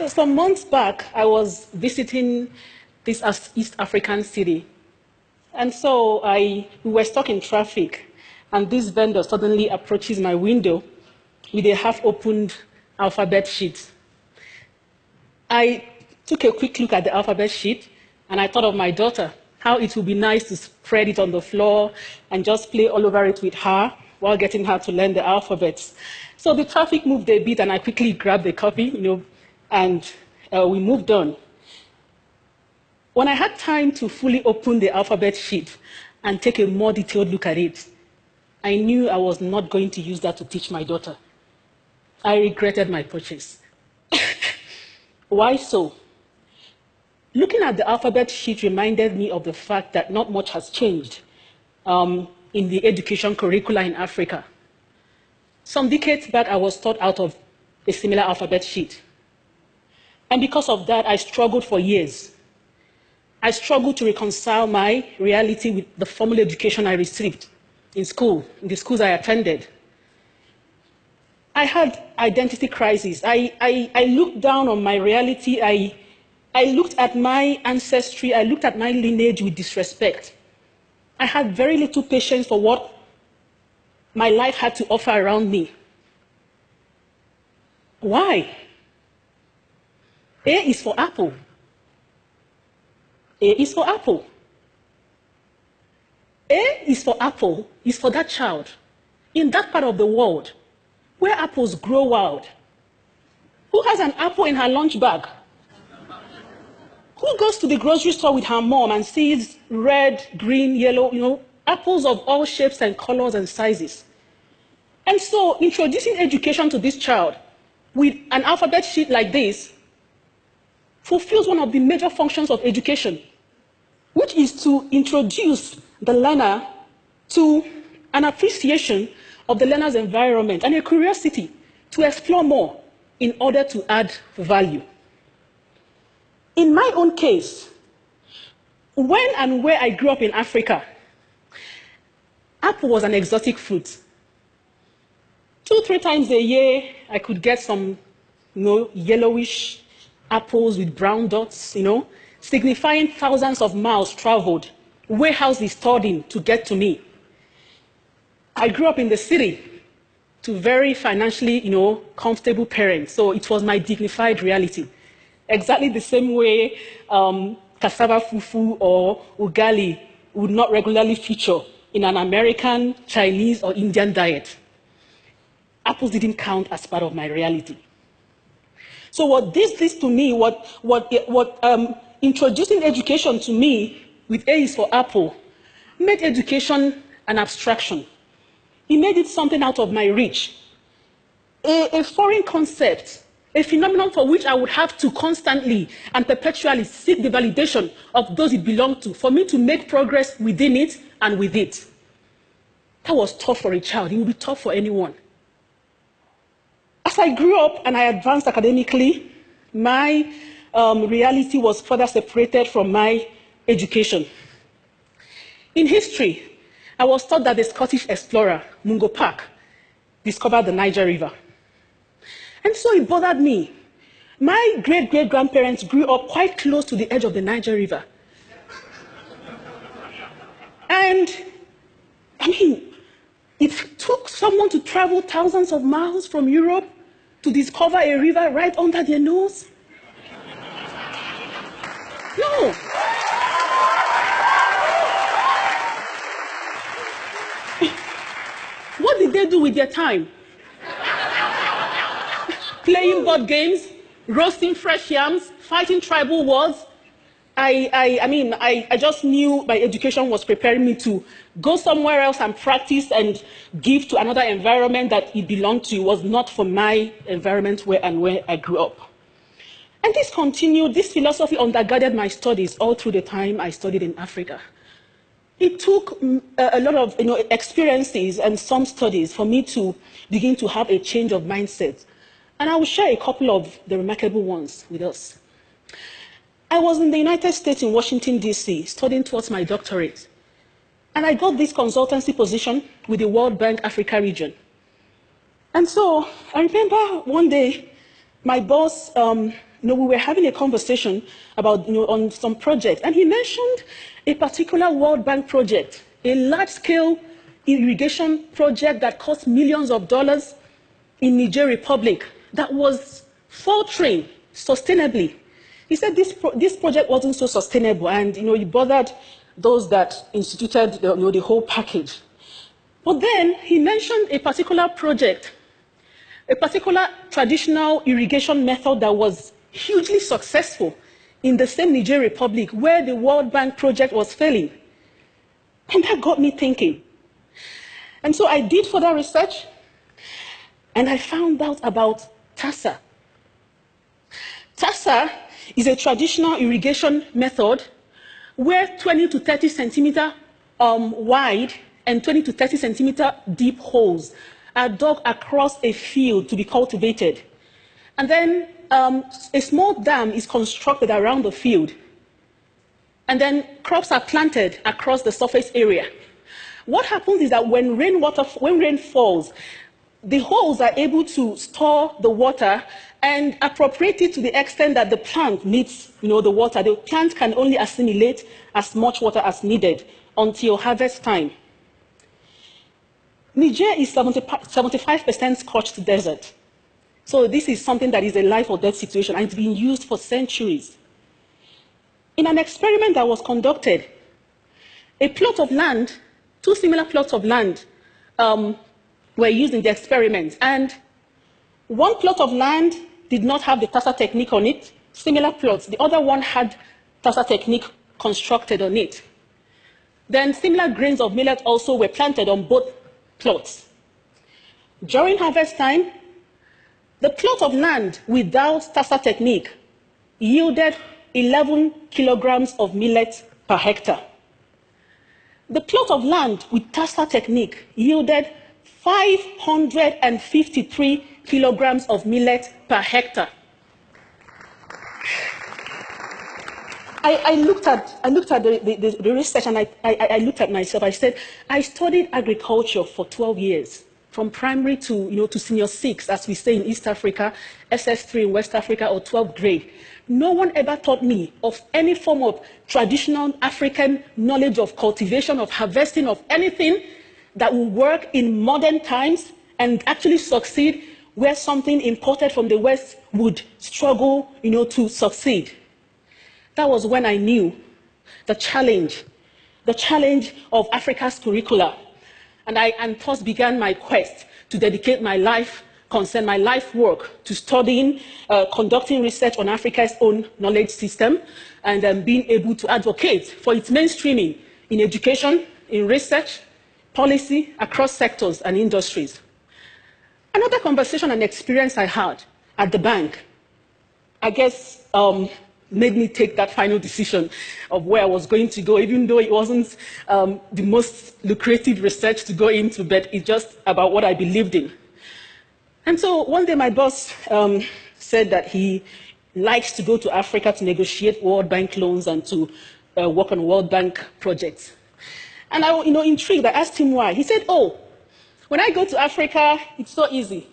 So some months back, I was visiting this East African city. And so we were stuck in traffic, and this vendor suddenly approaches my window with a half-opened alphabet sheet. I took a quick look at the alphabet sheet, and I thought of my daughter, how it would be nice to spread it on the floor and just play all over it with her while getting her to learn the alphabets. So the traffic moved a bit, and I quickly grabbed a copy, and we moved on. When I had time to fully open the alphabet sheet and take a more detailed look at it, I knew I was not going to use that to teach my daughter. I regretted my purchase. Why so? Looking at the alphabet sheet reminded me of the fact that not much has changed in the education curricula in Africa. Some decades back, I was taught out of a similar alphabet sheet. And because of that, I struggled for years. I struggled to reconcile my reality with the formal education I received in the schools I attended. I had identity crisis. I looked down on my reality. I looked at my ancestry. I looked at my lineage with disrespect. I had very little patience for what my life had to offer around me. Why? A is for apple. A is for apple. A is for apple, is for that child in that part of the world where apples grow wild. Who has an apple in her lunch bag? Who goes to the grocery store with her mom and sees red, green, yellow, apples of all shapes and colors and sizes? And so introducing education to this child with an alphabet sheet like this fulfills one of the major functions of education, which is to introduce the learner to an appreciation of the learner's environment and a curiosity to explore more in order to add value. In my own case, when and where I grew up in Africa, apple was an exotic fruit. 2-3 times a year, I could get some yellowish apples with brown dots, signifying thousands of miles traveled, warehouses stored in to get to me. I grew up in the city to very financially, comfortable parents, so it was my dignified reality. Exactly the same way cassava fufu or ugali would not regularly feature in an American, Chinese, or Indian diet. Apples didn't count as part of my reality. So what this is to me, introducing education to me with A is for apple, made education an abstraction. It made it something out of my reach, a foreign concept, a phenomenon for which I would have to constantly and perpetually seek the validation of those it belonged to for me to make progress within it and with it. That was tough for a child. It would be tough for anyone. As I grew up and I advanced academically, my reality was further separated from my education. In history, I was taught that the Scottish explorer, Mungo Park, discovered the Niger River. And so it bothered me. My great-great-grandparents grew up quite close to the edge of the Niger River. And, it took someone to travel thousands of miles from Europe to discover a river right under their nose? No. What did they do with their time? Playing board games, roasting fresh yams, fighting tribal wars. I just knew my education was preparing me to go somewhere else and practice and give to another environment that it belonged to. It was not for my environment where I grew up. And this continued, this philosophy undergirded my studies all through the time I studied in Africa. It took a lot of experiences and some studies for me to begin to have a change of mindset. And I will share a couple of the remarkable ones with us. I was in the United States in Washington, D.C., studying towards my doctorate. And I got this consultancy position with the World Bank Africa region. And so I remember one day, my boss, we were having a conversation about, on some projects, and he mentioned a particular World Bank project, a large-scale irrigation project that cost millions of dollars in Niger Republic that was faltering sustainably. He said this project wasn't so sustainable, and he bothered those that instituted the whole package. But then he mentioned a particular project, a particular traditional irrigation method that was hugely successful in the same Niger Republic where the World Bank project was failing. And that got me thinking. And so I did further research, and I found out about TASA. TASA is a traditional irrigation method where 20 to 30 centimeter wide and 20 to 30 centimeter deep holes are dug across a field to be cultivated. And then a small dam is constructed around the field. And then crops are planted across the surface area. What happens is that when rain falls, the holes are able to store the water and appropriate it to the extent that the plant needs the water. The plant can only assimilate as much water as needed until harvest time. Niger is 75% scorched desert. So this is something that is a life or death situation, and it's been used for centuries. In an experiment that was conducted, a plot of land, two similar plots of land were used in the experiment, and one plot of land did not have the TASA technique on it, similar plots. The other one had TASA technique constructed on it. Then similar grains of millet also were planted on both plots. During harvest time, the plot of land without TASA technique yielded 11 kilograms of millet per hectare. The plot of land with TASA technique yielded 553 kilograms of millet per hectare. I looked at the research, and I looked at myself. I said, I studied agriculture for 12 years, from primary to senior 6, as we say in East Africa, SS3 in West Africa, or 12th grade. No one ever taught me of any form of traditional African knowledge of cultivation, of harvesting, of anything that will work in modern times and actually succeed where something imported from the West would struggle, to succeed. That was when I knew the challenge of Africa's curricula. And thus began my quest to dedicate my life work to studying, conducting research on Africa's own knowledge system, and being able to advocate for its mainstreaming in education, in research, policy, across sectors and industries. Another conversation and experience I had at the bank, I guess, made me take that final decision of where I was going to go, even though it wasn't the most lucrative research to go into, but it's just about what I believed in. And so one day my boss said that he likes to go to Africa to negotiate World Bank loans and to work on World Bank projects. And I, intrigued, I asked him why. He said, oh, when I go to Africa, it's so easy.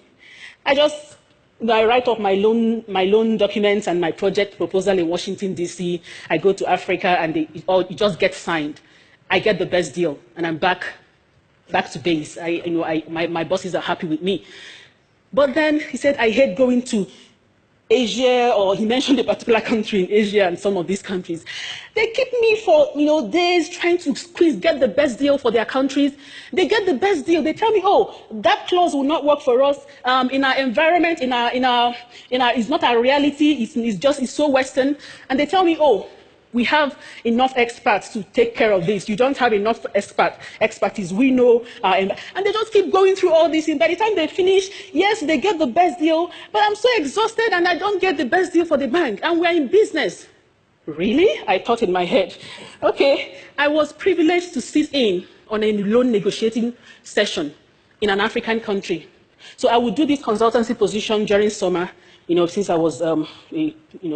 I write up my loan documents and my project proposal in Washington, D.C. I go to Africa, and it just gets signed. I get the best deal, and I'm back to base. My bosses are happy with me. But then he said, I hate going to Asia, or he mentioned a particular country in Asia and some of these countries. They keep me for days trying to get the best deal for their countries. They get the best deal. They tell me, oh, that clause will not work for us in our environment, it's not our reality. It's so Western. And they tell me, oh, we have enough experts to take care of this. You don't have enough expertise. We know. And they just keep going through all this. And by the time they finish, yes, they get the best deal, but I'm so exhausted and I don't get the best deal for the bank. And we're in business. Really? I thought in my head. Okay, I was privileged to sit in on a loan negotiating session in an African country. So I would do this consultancy position during summer, since I was a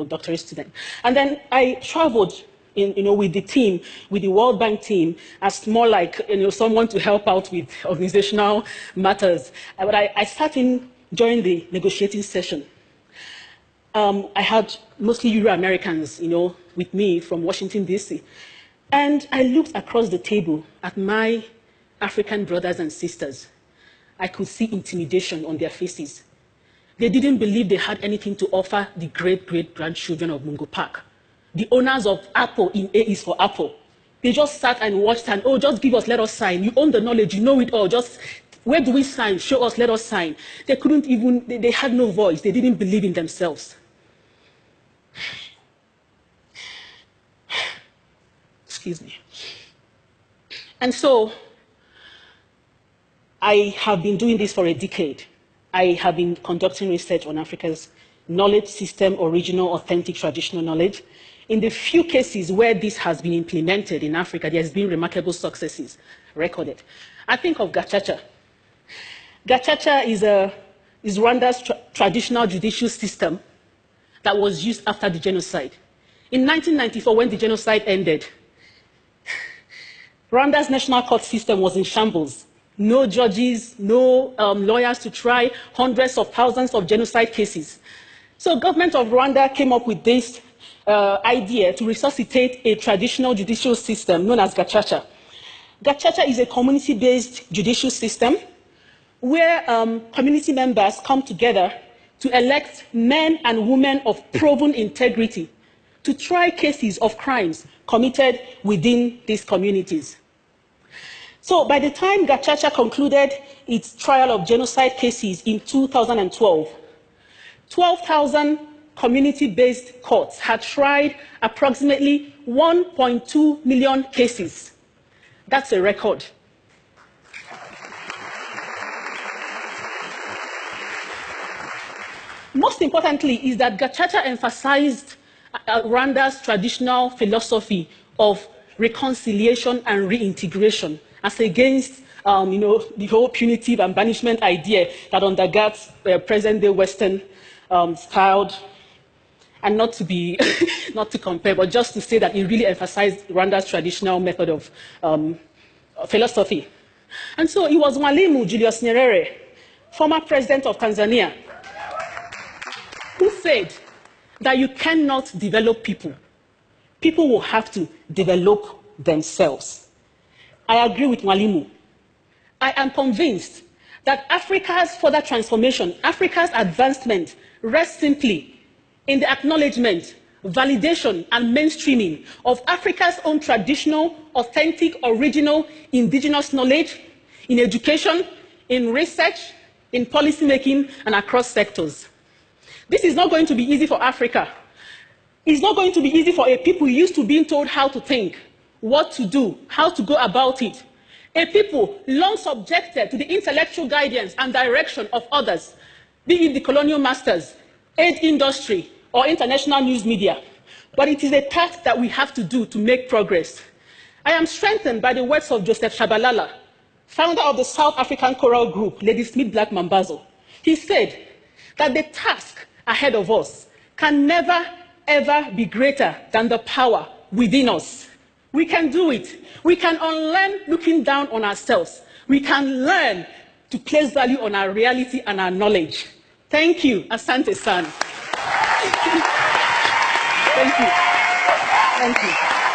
doctorate student. And then I traveled with the team, with the World Bank team, as more like someone to help out with organizational matters. But I sat in during the negotiating session. I had mostly Euro-Americans, with me from Washington, D.C. And I looked across the table at my African brothers and sisters. I could see intimidation on their faces. They didn't believe they had anything to offer the great-great-grandchildren of Mungo Park. The owners of Apple in A is for Apple. They just sat and watched and, oh, just give us, let us sign. You own the knowledge, you know it all. Just, where do we sign? Show us, let us sign. They couldn't even, they had no voice. They didn't believe in themselves. Excuse me. And so, I have been doing this for a decade. I have been conducting research on Africa's knowledge system, original, authentic, traditional knowledge. In the few cases where this has been implemented in Africa, there has been remarkable successes recorded. I think of Gacaca. Gacaca is Rwanda's traditional judicial system that was used after the genocide. In 1994, when the genocide ended, Rwanda's national court system was in shambles. No judges, no lawyers to try hundreds of thousands of genocide cases. So government of Rwanda came up with this idea to resuscitate a traditional judicial system known as Gacaca. Gacaca is a community-based judicial system where community members come together to elect men and women of proven integrity to try cases of crimes committed within these communities. So by the time Gacaca concluded its trial of genocide cases in 2012, 12,000 community-based courts had tried approximately 1.2 million cases. That's a record. Most importantly is that Gacaca emphasized Rwanda's traditional philosophy of reconciliation and reintegration as against the whole punitive and banishment idea that undergirds present-day Western styled, and not to compare, but just to say that it really emphasized Rwanda's traditional method of philosophy. And so it was Mwalimu Julius Nyerere, former president of Tanzania, who said that you cannot develop people. People will have to develop themselves. I agree with Mwalimu. I am convinced that Africa's further transformation, Africa's advancement, rests simply in the acknowledgement, validation, and mainstreaming of Africa's own traditional, authentic, original, indigenous knowledge in education, in research, in policymaking, and across sectors. This is not going to be easy for Africa. It's not going to be easy for a people used to being told how to think, what to do, how to go about it. A people long subjected to the intellectual guidance and direction of others, be it the colonial masters, aid industry, or international news media. But it is a task that we have to do to make progress. I am strengthened by the words of Joseph Shabalala, founder of the South African choral group, Lady Smith Black Mambazo. He said that the task ahead of us can never, ever be greater than the power within us. We can do it. We can unlearn looking down on ourselves. We can learn to place value on our reality and our knowledge. Thank you, Asante San. Thank you. Thank you.